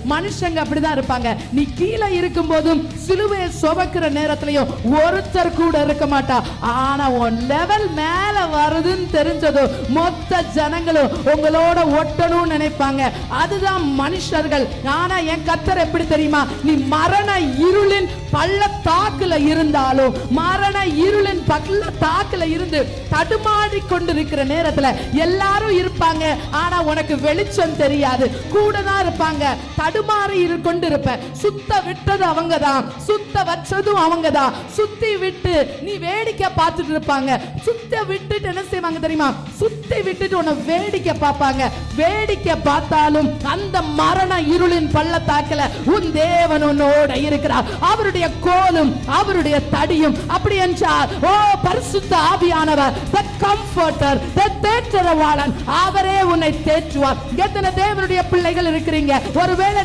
மனுஷங்க அப்படிதான் இருப்பாங்க. நீ கீழே இருக்கும் போதும் சிலுவையை சுமக்கிற நேரத்திலையும் ஒருத்தர் கூட இருக்க மாட்டா. ஆனா உன் லெவல் மேல வருதுன்னு தெரிஞ்சதும் மொத்த ஜனங்களும் உங்களோட ஒட்டணும்னு நினைப்பாங்க. அதுதான் மனுஷர்கள். ஆனா என் கர்த்தர் எப்படி தெரியுமா? நீ மரண இருளின் பள்ளத்தாக்குல இருந்தாலும், மரண இருளின் பள்ளத்தாக்குல இருந்து தடுமாறி கொண்டிருக்கிற நேரத்துல எல்லாரும் இருப்பாங்க. ஆனா உனக்கு வெளிச்சம் தெரியாது. கூட தான் இருப்பாங்க. தடுமாறி கொண்டிருப்ப. சுத்த விட்டது அவங்கதான், சுத்த வச்சதும் அவங்கதான். சுத்தி விட்டு நீ வேடிக்கை பார்த்துட்டு இருப்பாங்க. சுத்த விட்டுட்டு என்ன செய்வாங்க தெரியுமா? சுத்தி விட்டுட்டு உன்னை வேடிக்கை பார்ப்பாங்க. வேடிக்கை பார்த்தாலும் அந்த மரண இருளின் பள்ளத்தாக்குல உன் தேவன் உன்னோட இருக்கிறார். அவருடைய கோலும் அவருடைய தடியும். அப்படி என்றால் ஓ பரிசுத்த ஆவியானவர், the comforter, the தேற்றரவாளன், அவரே உன்னை தேற்றுவார். எத்தனை தேவனுடைய பிள்ளைகள் இருக்கிறீங்க? ஒருவேளை